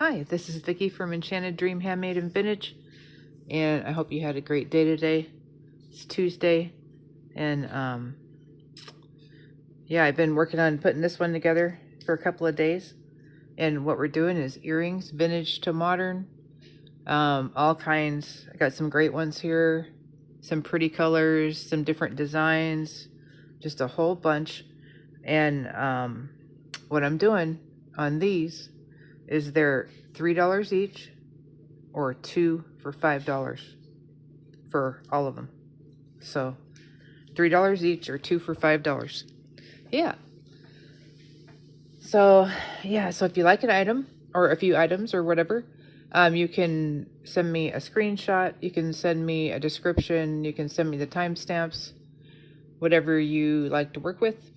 Hi, this is Vicky from Enchanted Dream Handmade and Vintage, and I hope you had a great day today. It's Tuesday, and yeah, I've been working on putting this one together for a couple of days, and what we're doing is earrings, vintage to modern, all kinds. I got some great ones here, some pretty colors, some different designs, just a whole bunch. And what I'm doing on these is they're $3 each or 2 for $5 for all of them. So $3 each or 2 for $5. Yeah. So if you like an item or a few items or whatever, you can send me a screenshot, you can send me a description, you can send me the timestamps, whatever you like to work with.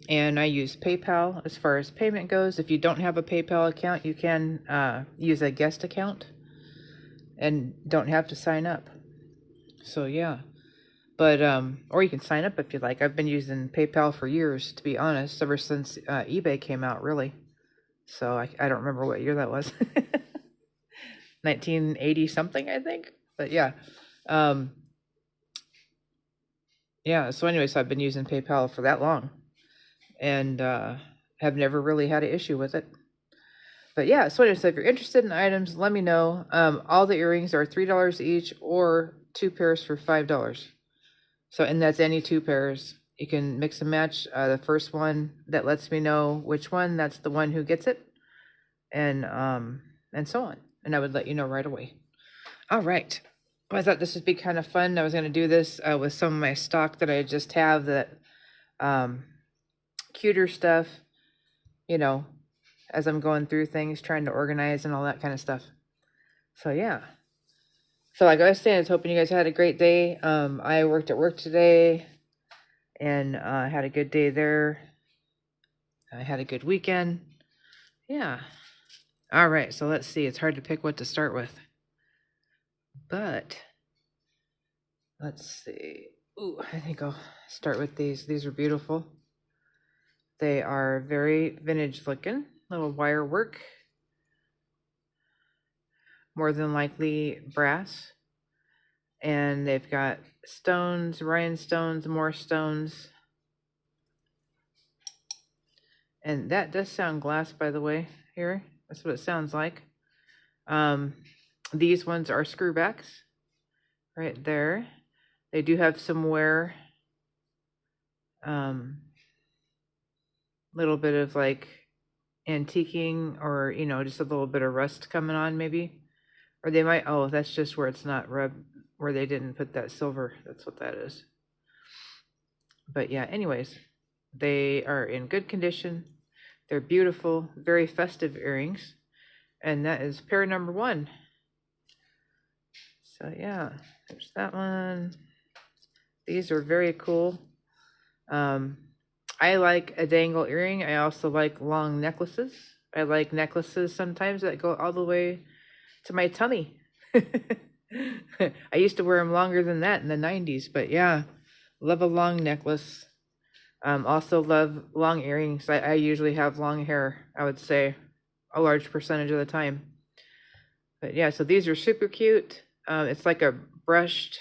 And I use PayPal as far as payment goes. If you don't have a PayPal account, you can use a guest account and don't have to sign up. So yeah, but or you can sign up if you like. I've been using PayPal for years, to be honest, ever since eBay came out, really. So I don't remember what year that was. 1980 something, I think. But yeah. Yeah, so anyways, I've been using PayPal for that long and have never really had an issue with it. But yeah, so anyways, if you're interested in items, let me know. All the earrings are $3 each or 2 pairs for $5. So, and that's any 2 pairs. You can mix and match. The first one that lets me know which one, that's the one who gets it, and so on. And I would let you know right away. All right. Well, I thought this would be kind of fun. I was going to do this with some of my stock that I just have, that cuter stuff, you know, as I'm going through things, trying to organize and all that kind of stuff. So yeah. So like I was saying, I was hoping you guys had a great day. I worked at work today and had a good day there. I had a good weekend. Yeah. All right, so let's see. It's hard to pick what to start with. But let's see. Ooh, I think I'll start with these. These are beautiful. They are very vintage looking. Little wire work. More than likely brass. And they've got stones, rhinestones, more stones. And that does sound glass, by the way, here. That's what it sounds like. These ones are screwbacks right there. They do have some wear. Little bit of like antiquing, or, you know, just a little bit of rust coming on maybe. Or they might, oh, that's just where it's not rubbed, where they didn't put that silver. That's what that is. But yeah, anyways, they are in good condition. They're beautiful, very festive earrings. And that is pair number 1. So yeah, there's that one. These are very cool. I like a dangle earring. I also like long necklaces. I like necklaces sometimes that go all the way to my tummy. I used to wear them longer than that in the 90s, but yeah, love a long necklace. Also love long earrings. I usually have long hair, I would say, a large percentage of the time. But yeah, so these are super cute. It's like a brushed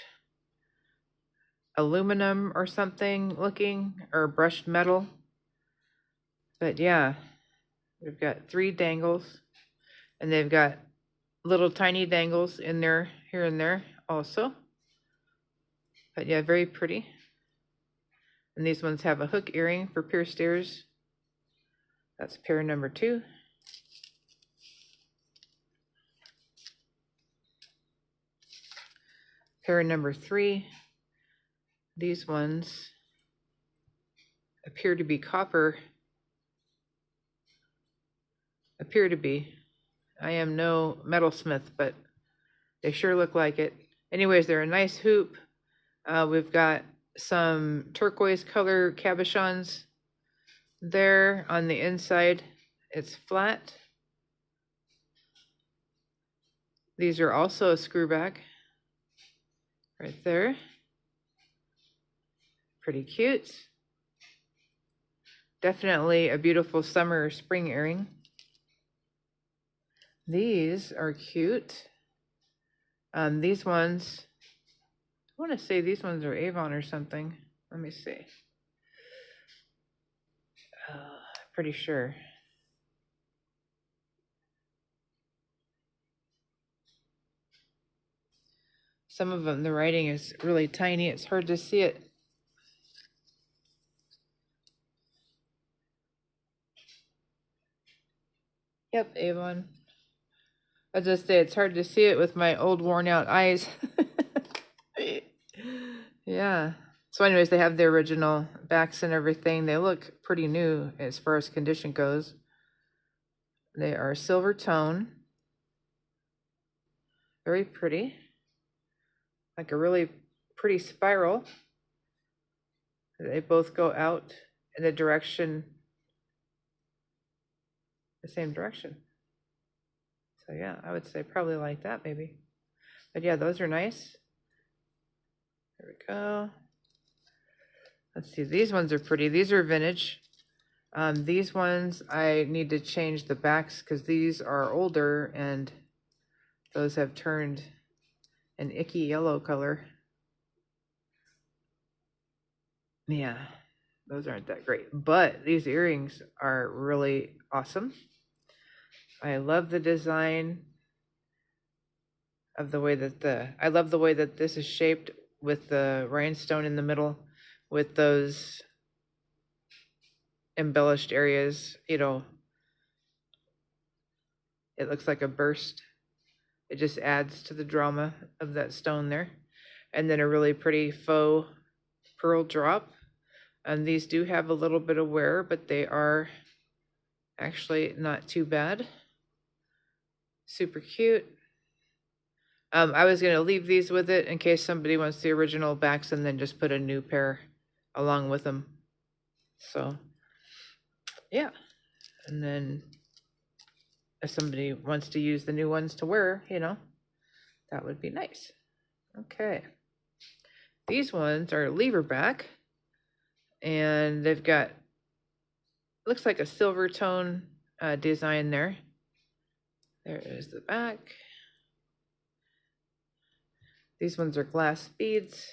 aluminum or something looking, or brushed metal. But yeah, we've got 3 dangles, and they've got little tiny dangles in there, here and there also. But yeah, very pretty. And these ones have a hook earring for pierced ears. That's pair number 2. Pair number 3. These ones appear to be copper. Appear to be. I am no metalsmith, but they sure look like it. Anyways, they're a nice hoop. We've got some turquoise color cabochons there on the inside. It's flat. These are also a screwback right there. Pretty cute. Definitely a beautiful summer or spring earring. These are cute. These ones, I want to say these ones are Avon or something. Let me see. Pretty sure. Some of them, the writing is really tiny. It's hard to see it. Yep, Avon. I'll just say it's hard to see it with my old worn out eyes. Yeah. So anyways, they have the original backs and everything. They look pretty new as far as condition goes. They are silver tone. Very pretty. Like a really pretty spiral. They both go out in the same direction. So yeah, I would say probably like that maybe. But yeah, those are nice. There we go. Let's see, these ones are pretty. These are vintage. These ones, I need to change the backs because these are older and those have turned an icky yellow color. Yeah, those aren't that great. But these earrings are really awesome. I love the design of the way that I love the way that this is shaped with the rhinestone in the middle with those embellished areas, you know, it looks like a burst. It just adds to the drama of that stone there. And then a really pretty faux pearl drop. And these do have a little bit of wear, but they are actually not too bad. Super cute. I was going to leave these with it in case somebody wants the original backs and then just put a new pair along with them. So, yeah. And then if somebody wants to use the new ones to wear, you know, that would be nice. Okay. These ones are lever back. And they've got, looks like a silver tone design there. There is the back. These ones are glass beads,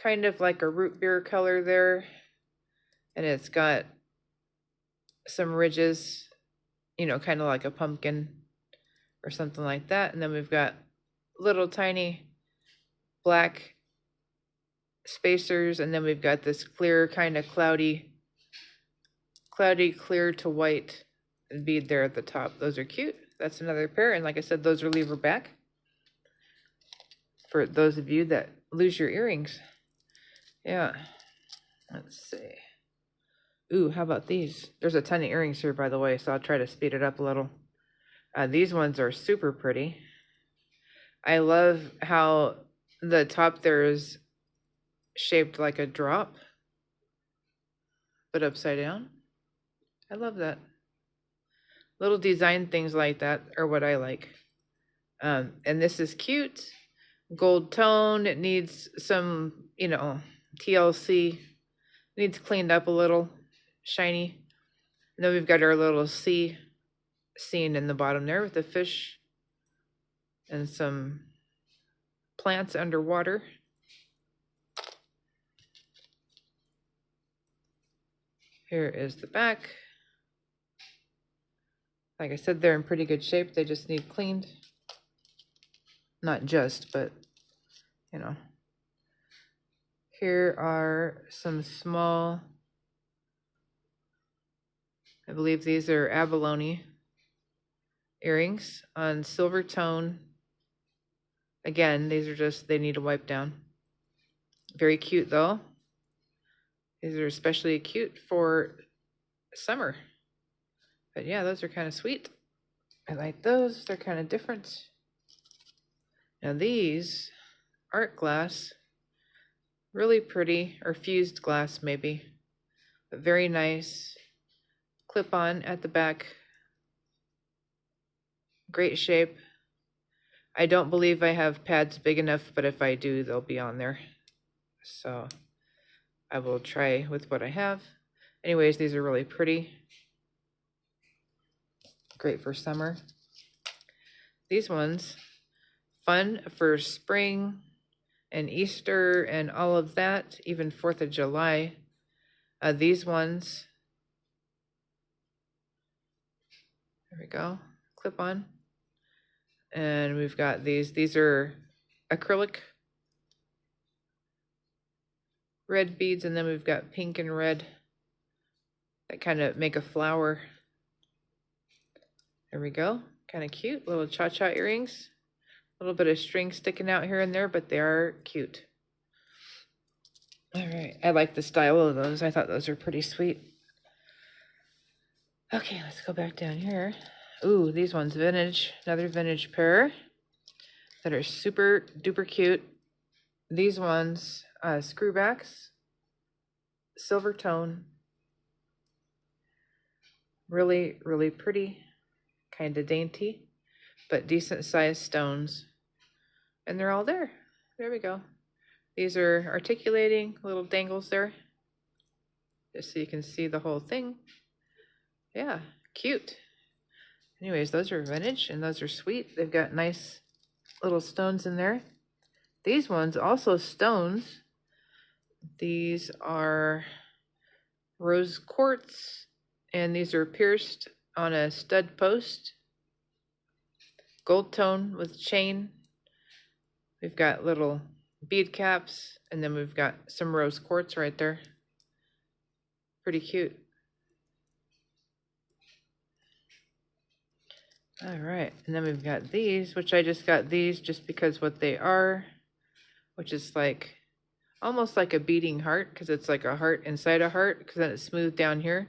kind of like a root beer color there. And it's got some ridges, you know, kind of like a pumpkin or something like that. And then we've got little tiny black spacers. And then we've got this clear, kind of cloudy, clear to white bead there at the top. Those are cute. That's another pair. And like I said, those are lever back. For those of you that lose your earrings. Yeah. Let's see. Ooh, how about these? There's a ton of earrings here, by the way, so I'll try to speed it up a little. These ones are super pretty. I love how the top there is shaped like a drop, but upside down. I love that. Little design things like that are what I like. And this is cute. Gold tone. It needs some, you know, TLC. Needs cleaned up a little. Shiny. And then we've got our little sea scene in the bottom there with the fish and some plants underwater. Here is the back. Like I said, they're in pretty good shape. They just need cleaned. Not just, but, you know. Here are some small, I believe these are abalone earrings on silver tone. Again, these are just, they need to wipe down. Very cute though. These are especially cute for summer. But yeah, those are kind of sweet. I like those. They're kind of different. Now these, art glass, really pretty, or fused glass maybe, but very nice. Clip on at the back. Great shape. I don't believe I have pads big enough, but if I do, they'll be on there. So I will try with what I have. Anyways, these are really pretty. Great for summer. These ones, fun for spring and Easter and all of that, even 4th of July. These ones, there we go, clip on. And we've got these are acrylic red beads, and then we've got pink and red that kind of make a flower. There we go, kind of cute, little cha-cha earrings. A little bit of string sticking out here and there, but they are cute. All right, I like the style of those. I thought those were pretty sweet. Okay, let's go back down here. Ooh, these ones, vintage, another vintage pair that are super duper cute. These ones, screwbacks, silver tone, really, really pretty, kind of dainty, but decent sized stones. And they're all there. There we go. These are articulating little dangles there, just so you can see the whole thing. Yeah, cute. Anyways, those are vintage and those are sweet. They've got nice little stones in there. These ones also stones. These are rose quartz, and these are pierced on a stud post. Gold tone with chain. We've got little bead caps, and then we've got some rose quartz right there. Pretty cute. All right, and then we've got these, which I just got these just because what they are, which is like almost like a beating heart, because it's like a heart inside a heart, because then it's smooth down here.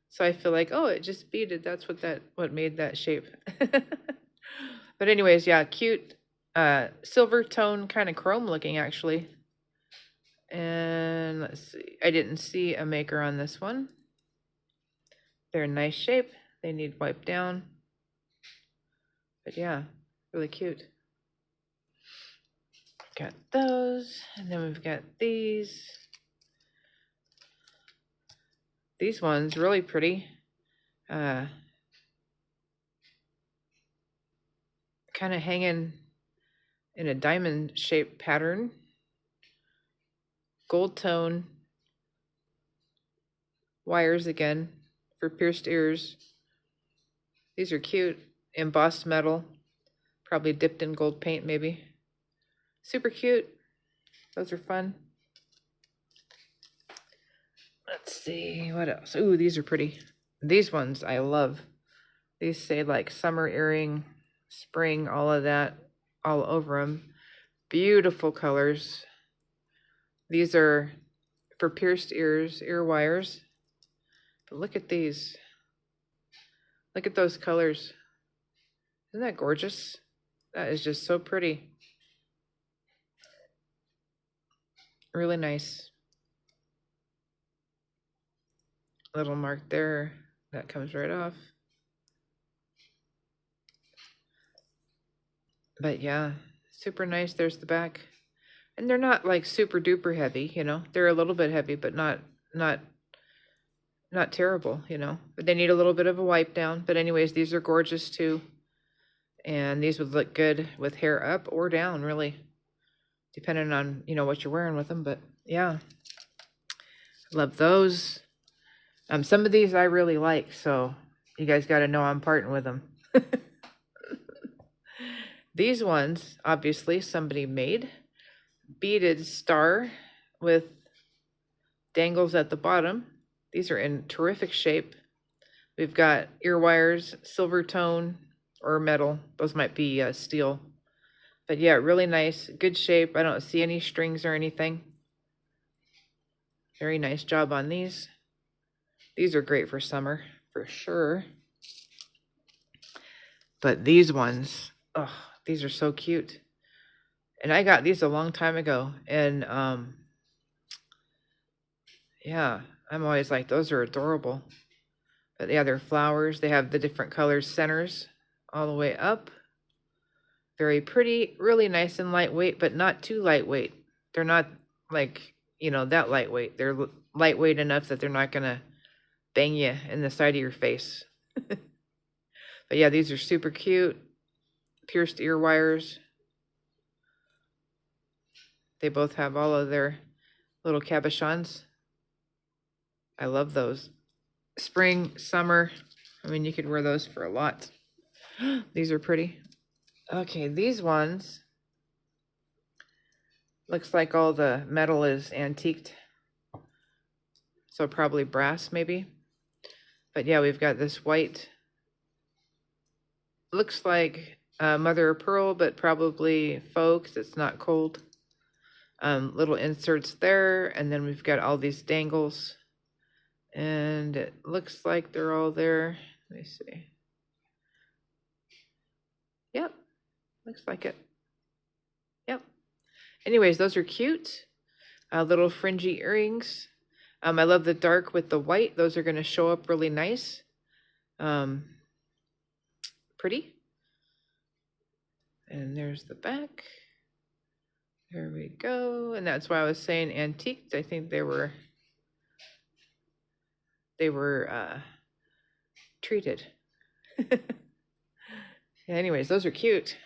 So I feel like, oh, it just beaded. That's what made that shape. But anyways, yeah, cute. Silver tone, kind of chrome looking actually. And let's see, I didn't see a maker on this one. They're in nice shape. They need wiped down. But yeah, really cute. Got those, and then we've got these. These ones really pretty. Kind of hanging in a diamond shaped pattern. Gold tone. Wires again for pierced ears. These are cute. Embossed metal. Probably dipped in gold paint maybe. Super cute. Those are fun. Let's see, what else? Ooh, these are pretty. These ones I love. These say like summer earring, spring, all of that, all over them. Beautiful colors. These are for pierced ears, ear wires. But look at these. Look at those colors. Isn't that gorgeous? That is just so pretty. Really nice. Little mark there. That comes right off. But yeah, super nice. There's the back. And they're not like super duper heavy, you know. They're a little bit heavy, but not terrible, you know. But they need a little bit of a wipe down. But anyways, these are gorgeous too. And these would look good with hair up or down, really. Depending on, you know, what you're wearing with them. But yeah, love those. Some of these I really like, so you guys got to know I'm parting with them. These ones, obviously, somebody made. Beaded star with dangles at the bottom. These are in terrific shape. We've got ear wires, silver tone, or metal. Those might be steel. But yeah, really nice, good shape. I don't see any strings or anything. Very nice job on these. These are great for summer, for sure. But these ones, oh, these are so cute. And I got these a long time ago. And yeah, I'm always like, those are adorable. But yeah, they're flowers. They have the different colors, centers all the way up. Very pretty, really nice and lightweight, but not too lightweight. They're not like, you know, that lightweight. They're lightweight enough that they're not going to bang you in the side of your face. But yeah, these are super cute. pierced ear wires. They both have all of their little cabochons. I love those. Spring, summer. I mean, you could wear those for a lot. These are pretty. Okay, these ones. Looks like all the metal is antiqued. So probably brass, maybe. But yeah, we've got this white. Looks like mother of pearl, but probably faux, 'cause it's not cold. Little inserts there, and then we've got all these dangles. And it looks like they're all there. Let me see. Yep, looks like it. Yep. Anyways, those are cute. Little fringy earrings. I love the dark with the white. Those are going to show up really nice. Pretty. And there's the back. There we go. And that's why I was saying antiqued. I think they were treated. Anyways, those are cute.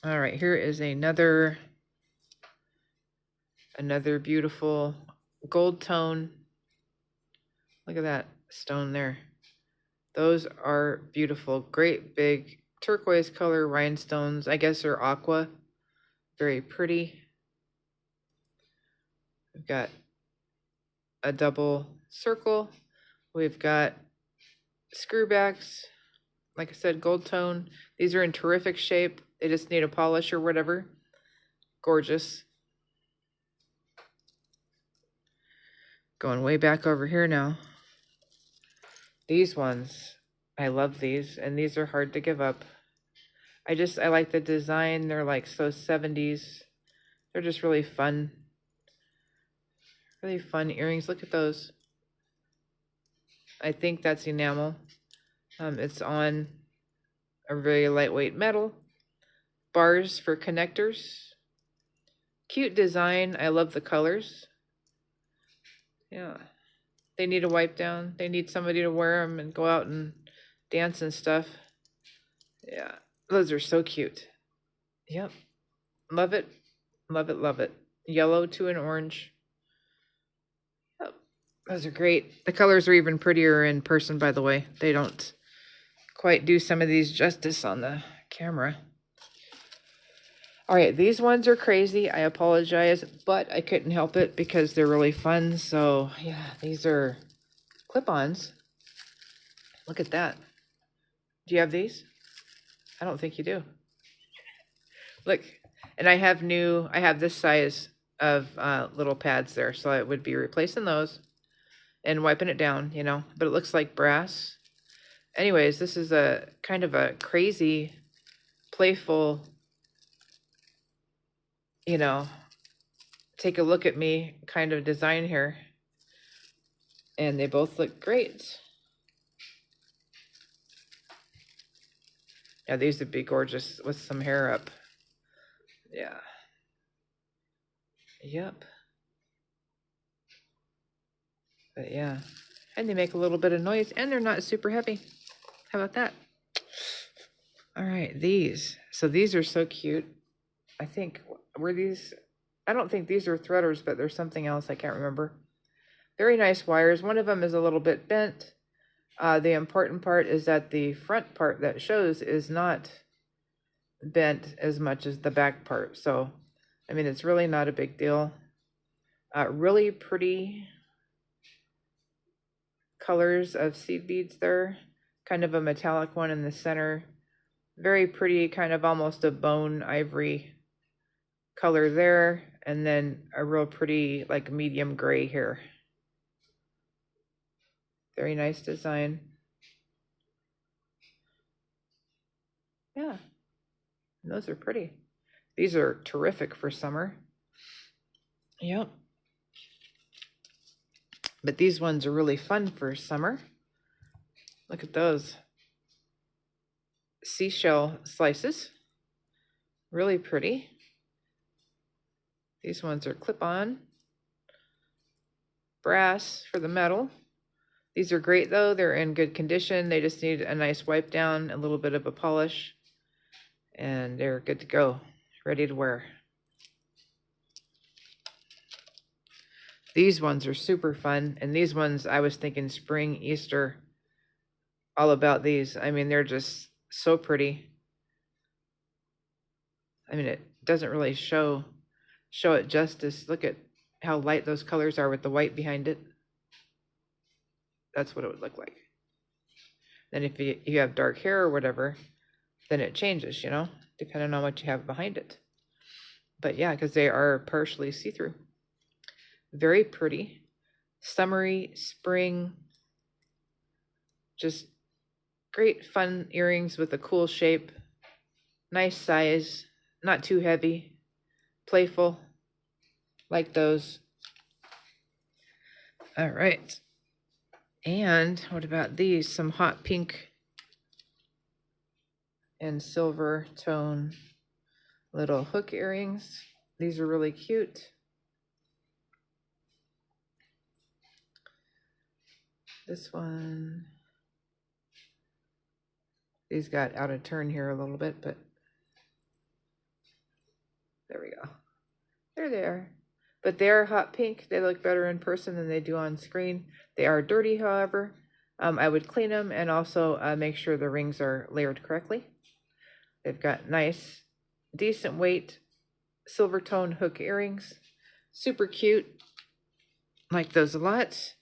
All right, here is another beautiful gold tone. Look at that stone there. Those are beautiful. Great big turquoise color rhinestones. I guess they're aqua. Very pretty. We've got a double circle. We've got screwbacks. Like I said, gold tone. These are in terrific shape. They just need a polish or whatever. Gorgeous. Going way back over here now. These ones, I love these, and these are hard to give up. I like the design. They're like so 70s. They're just really fun. Really fun earrings. Look at those. I think that's enamel. It's on a very lightweight metal. Bars for connectors. Cute design. I love the colors. Yeah. They need a wipe down. They need somebody to wear them and go out and dance and stuff. Yeah. Those are so cute. Yep. Love it. Love it. Love it. Yellow to an orange. Yep. Those are great. The colors are even prettier in person, by the way. They don't quite do some of these justice on the camera. All right, these ones are crazy. I apologize, but I couldn't help it because they're really fun. So yeah, these are clip-ons. Look at that. Do you have these? I don't think you do. Look, and I have this size of little pads there, so I would be replacing those and wiping it down, you know, but it looks like brass. Anyways, this is a kind of a crazy, playful, you know, take a look at me kind of design here. And they both look great. Yeah, these would be gorgeous with some hair up. Yeah. Yep. But yeah. And they make a little bit of noise and they're not super heavy. How about that? All right, these. So these are so cute. I think, were these, I don't think these are threaders, but there's something else I can't remember. Very nice wires. One of them is a little bit bent. The important part is that the front part that shows is not bent as much as the back part. So, I mean, it's really not a big deal. Really pretty colors of seed beads there. Kind of a metallic one in the center. Very pretty, kind of almost a bone ivory color there. And then a real pretty, like medium gray here. Very nice design. Yeah, and those are pretty. These are terrific for summer. Yep. But these ones are really fun for summer. Look at those. Seashell slices. Really pretty. These ones are clip-on. Brass for the metal. These are great though. They're in good condition. They just need a nice wipe down, a little bit of a polish. and they're good to go, ready to wear. These ones are super fun, and these ones I was thinking spring, Easter, all about these. I mean, they're just so pretty. I mean, it doesn't really show it justice. Look at how light those colors are with the white behind it. That's what it would look like. Then if you have dark hair or whatever, then it changes, you know, depending on what you have behind it. But yeah, because they are partially see-through. Very pretty. Summery, spring. Just great fun earrings with a cool shape. Nice size. Not too heavy. Playful. Like those. All right. And what about these? Some hot pink and silver tone little hook earrings. These are really cute. This one, these got out of turn here a little bit, but there we go. They're there. But they're hot pink. They look better in person than they do on screen. They are dirty, however. I would clean them and also make sure the rings are layered correctly. They've got nice, decent weight, silver tone hook earrings. Super cute. Like those a lot.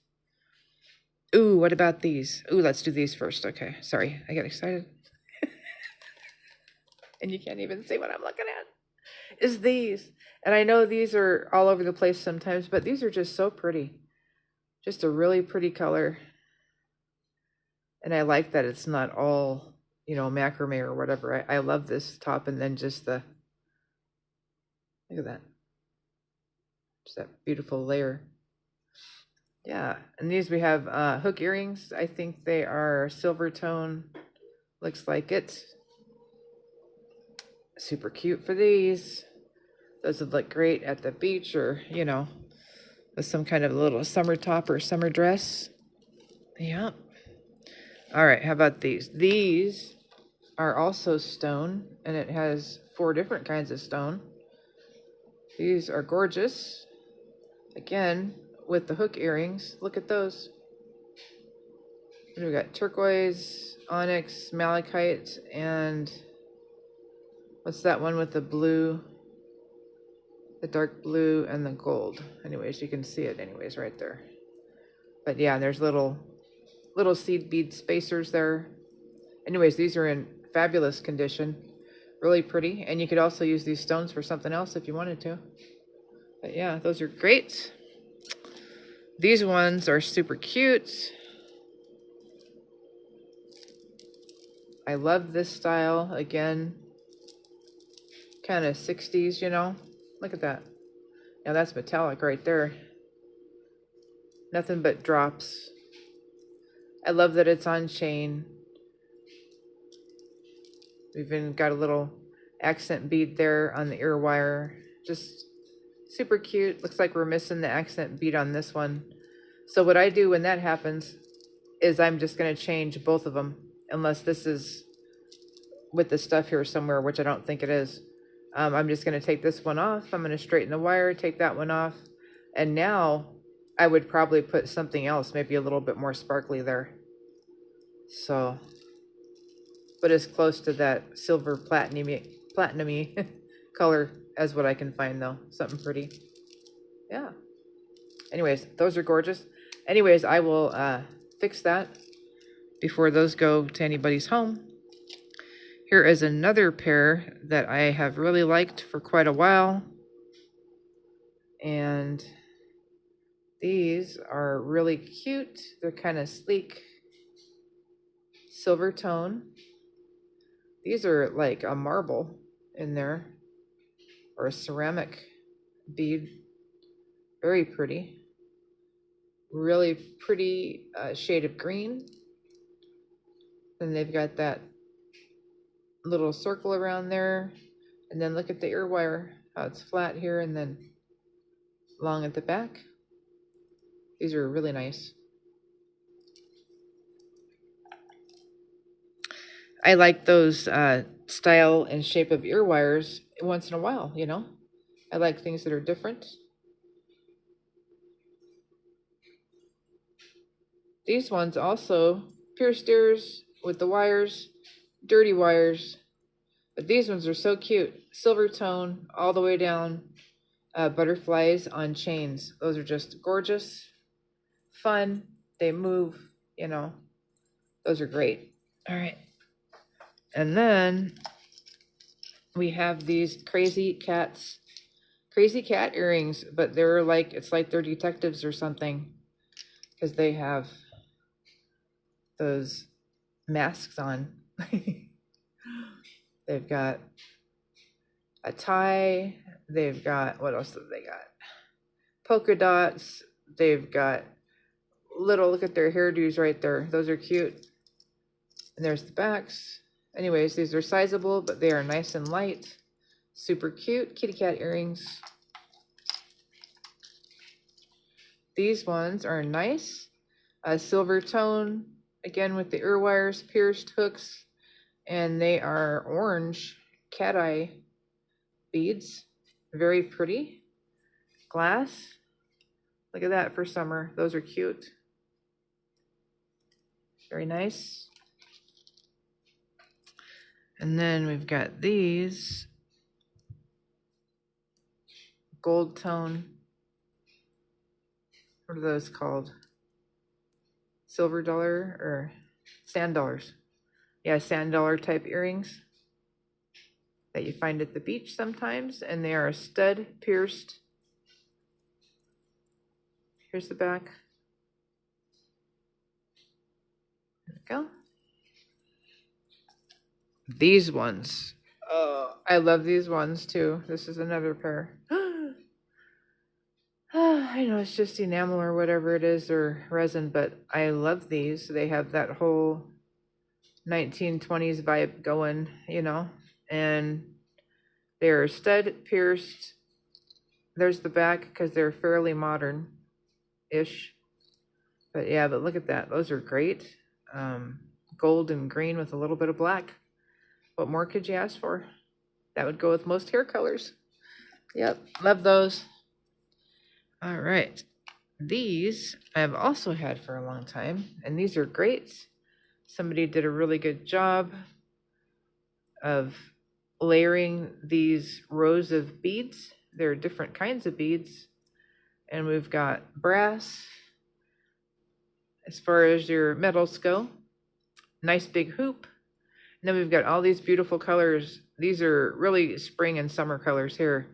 Ooh, what about these? Ooh, let's do these first. Okay, sorry, I got excited. And you can't even see what I'm looking at. Is these. And I know these are all over the place sometimes, but these are just so pretty. Just a really pretty color. And I like that it's not all, you know, macrame or whatever. I love this top and then just the, look at that. Just that beautiful layer. Yeah, and these we have hook earrings. I think they are silver tone. Looks like it. Super cute for these. Those would look great at the beach or, you know, with some kind of little summer top or summer dress. Yeah. All right, how about these? These are also stone, and it has 4 different kinds of stone. These are gorgeous. Again, with the hook earrings. Look at those. We got turquoise, onyx, malachite, and what's that one with the blue? The dark blue and the gold. Anyways, you can see it anyways right there. But yeah, there's little seed bead spacers there. Anyways, these are in fabulous condition. Really pretty. And you could also use these stones for something else if you wanted to. But yeah, those are great. These ones are super cute. I love this style. Again, kind of 60s, you know. Look at that. Now that's metallic right there. Nothing but drops. I love that it's on chain. We've even got a little accent bead there on the ear wire. Just super cute. Looks like we're missing the accent bead on this one. So what I do when that happens is I'm just going to change both of them, unless this is with the stuff here somewhere, which I don't think it is. I'm just going to take this one off. I'm going to straighten the wire, take that one off. And now I would probably put something else, maybe a little bit more sparkly there. So, but as close to that silver platinumy color as what I can find though. Something pretty. Yeah. Anyways, those are gorgeous. Anyways, I will fix that before those go to anybody's home. Here is another pair that I have really liked for quite a while. And these are really cute. They're kind of sleek, silver tone. These are like a marble in there, or a ceramic bead. Very pretty. Really pretty shade of green. Then they've got that little circle around there. And then look at the ear wire, how it's flat here and then long at the back. These are really nice. I like those style and shape of ear wires once in a while, you know? I like things that are different. These ones also pierced ears with the wires, dirty wires. But these ones are so cute. Silver tone all the way down. Butterflies on chains. Those are just gorgeous, fun. They move, you know. Those are great. All right. And then we have these crazy cat earrings, but they're like, it's like they're detectives or something, because they have those masks on. They've got a tie. They've got, what else have they got? Polka dots. They've got little, look at their hairdos right there. Those are cute. And there's the backs. Anyways, these are sizable, but they are nice and light. Super cute kitty cat earrings. These ones are nice. A silver tone, again with the ear wires, pierced hooks, and they are orange cat eye beads. Very pretty. Glass. Look at that for summer. Those are cute. Very nice. And then we've got these gold tone. What are those called? Silver dollar or sand dollars? Yeah, sand dollar type earrings that you find at the beach sometimes. And they are stud pierced. Here's the back. There we go. These ones. Oh, I love these ones too. This is another pair. I know it's just enamel or whatever it is, or resin, but I love these. They have that whole 1920s vibe going, you know, and they're stud pierced. There's the back because they're fairly modern-ish. But yeah, but look at that. Those are great. Gold and green with a little bit of black. What more could you ask for? That would go with most hair colors. Yep, love those. All right. These I've also had for a long time, and these are great. Somebody did a really good job of layering these rows of beads. There are different kinds of beads, and we've got brass as far as your metals go. Nice big hoop. And then we've got all these beautiful colors. These are really spring and summer colors here.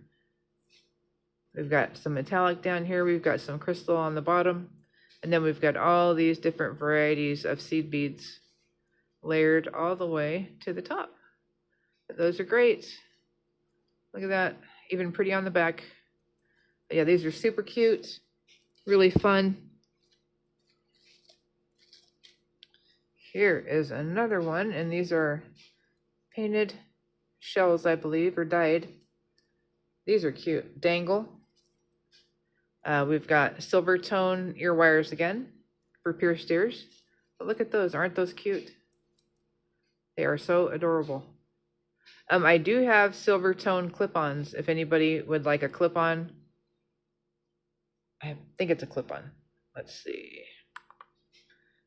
We've got some metallic down here. We've got some crystal on the bottom. And then we've got all these different varieties of seed beads layered all the way to the top. Those are great. Look at that. Even pretty on the back. But yeah, these are super cute. Really fun. Here is another one. And these are painted shells, I believe, or dyed. These are cute. Dangle. We've got silver tone ear wires again for pierced ears. But look at those. Aren't those cute? They are so adorable. I do have silver tone clip-ons if anybody would like a clip-on. I think it's a clip-on. Let's see.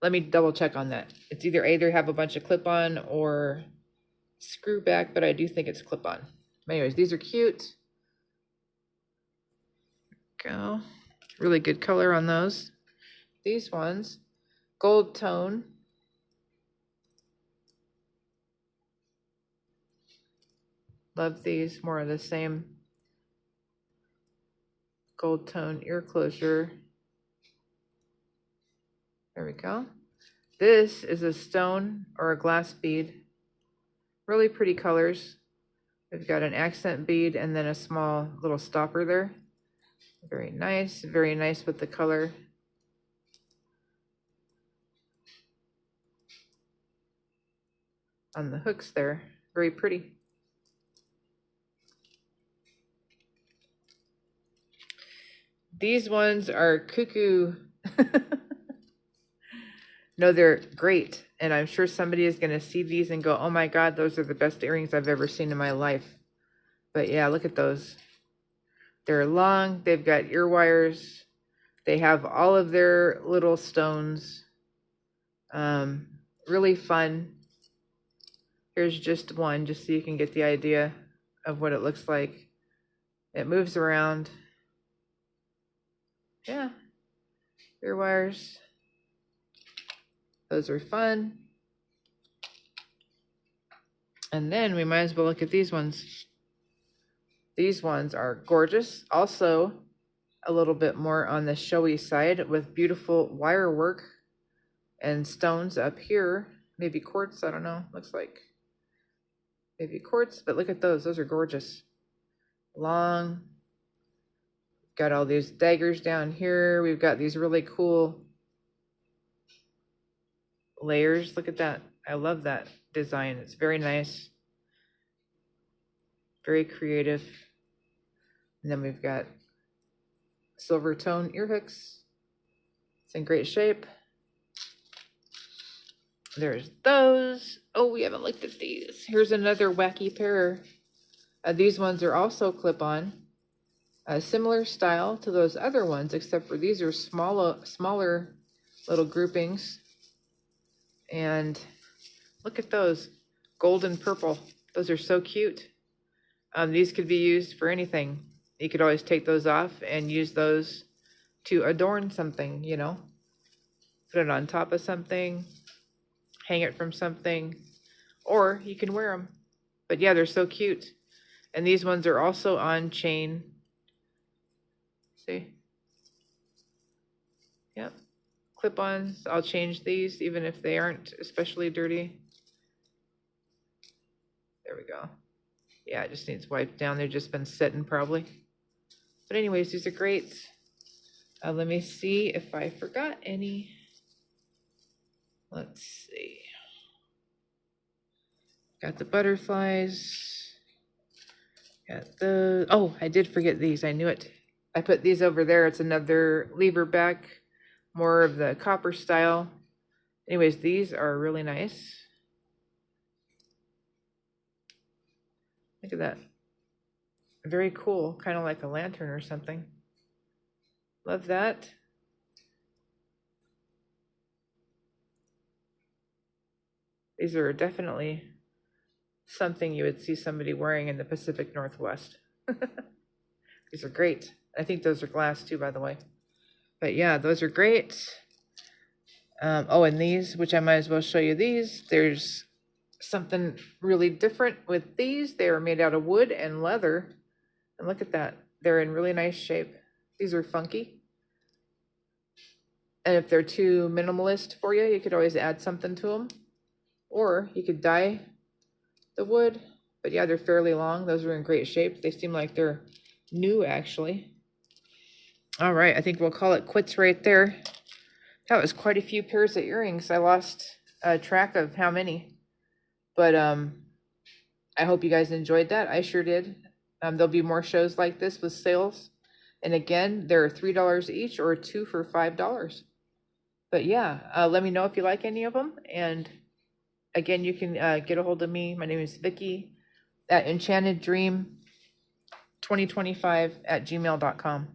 Let me double check on that. It's either have a bunch of clip-on or screw back, but I do think it's clip-on. Anyways, these are cute. Go. Really good color on those. These ones, gold tone. Love these, more of the same gold tone ear closure. There we go. This is a stone or a glass bead. Really pretty colors. We've got an accent bead and then a small little stopper there. Very nice with the color. On the hooks there, very pretty. These ones are cuckoo No, they're great. And I'm sure somebody is going to see these and go, oh my God, those are the best earrings I've ever seen in my life. But yeah, look at those. They're long. They've got ear wires. They have all of their little stones. Really fun. Here's just one, just so you can get the idea of what it looks like. It moves around. Yeah. Ear wires. Those are fun. And then we might as well look at these ones. These ones are gorgeous. Also, a little bit more on the showy side with beautiful wire work and stones up here. Maybe quartz, I don't know. Looks like maybe quartz, but look at those. Those are gorgeous. Long. Got all these daggers down here. We've got these really cool layers. Look at that. I love that design. It's very nice. Very creative. And then we've got silver tone ear hooks. It's in great shape. There's those. Oh, we haven't looked at these. Here's another wacky pair. These ones are also clip-on. Similar style to those other ones, except for these are smaller little groupings. And look at those. Gold and purple. Those are so cute. These could be used for anything. You could always take those off and use those to adorn something, you know. Put it on top of something. Hang it from something. Or you can wear them. But yeah, they're so cute. And these ones are also on chain. See? Yep. Clip-ons. I'll change these even if they aren't especially dirty. There we go. Yeah, it just needs wiped down. They've just been sitting probably. But anyways, these are great. Let me see if I forgot any. Let's see. Got the butterflies. Got the, oh, I did forget these. I knew it. I put these over there. It's another lever back, more of the copper style. Anyways, these are really nice. Look at that. Very cool, kind of like a lantern or something. Love that. These are definitely something you would see somebody wearing in the Pacific Northwest. These are great. I think those are glass too, by the way. But yeah, those are great. Oh, and these, which I might as well show you these. There's something really different with these. They are made out of wood and leather. And look at that. They're in really nice shape. These are funky. And if they're too minimalist for you, you could always add something to them. Or you could dye the wood. But yeah, they're fairly long. Those are in great shape. They seem like they're new, actually. All right, I think we'll call it quits right there. That was quite a few pairs of earrings. I lost track of how many. But I hope you guys enjoyed that. I sure did. There'll be more shows like this with sales. And again, they're $3 each or 2 for $5. But yeah, let me know if you like any of them. And again, you can get a hold of me. My name is Vicky at enchanteddream2025@gmail.com.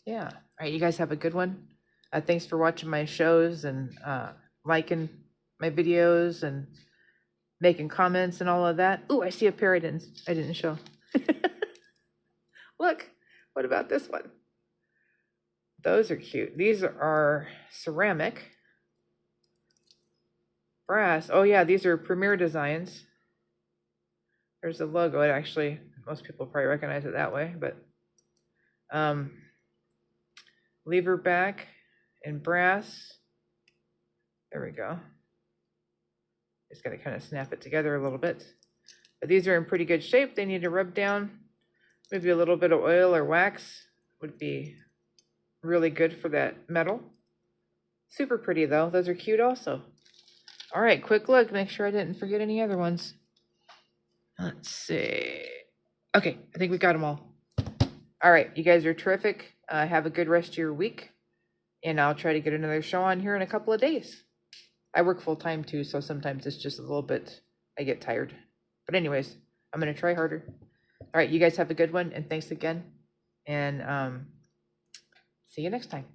Yeah. All right, you guys have a good one. Thanks for watching my shows and liking my videos and making comments and all of that. Ooh, I see a pair I didn't show. Look, what about this one? Those are cute. These are ceramic. Brass. Oh yeah, these are Premier Designs. There's the logo. It actually, most people probably recognize it that way, but lever back in brass. There we go. Just gotta kind of snap it together a little bit. But these are in pretty good shape. They need to rub down. Maybe a little bit of oil or wax would be really good for that metal. Super pretty though. Those are cute also. All right, quick look. Make sure I didn't forget any other ones. Let's see. Okay, I think we got them all. All right, you guys are terrific. Have a good rest of your week. And I'll try to get another show on here in a couple of days. I work full time too, so sometimes it's just a little bit, I get tired. But anyways, I'm going to try harder. All right, you guys have a good one, and thanks again. And see you next time.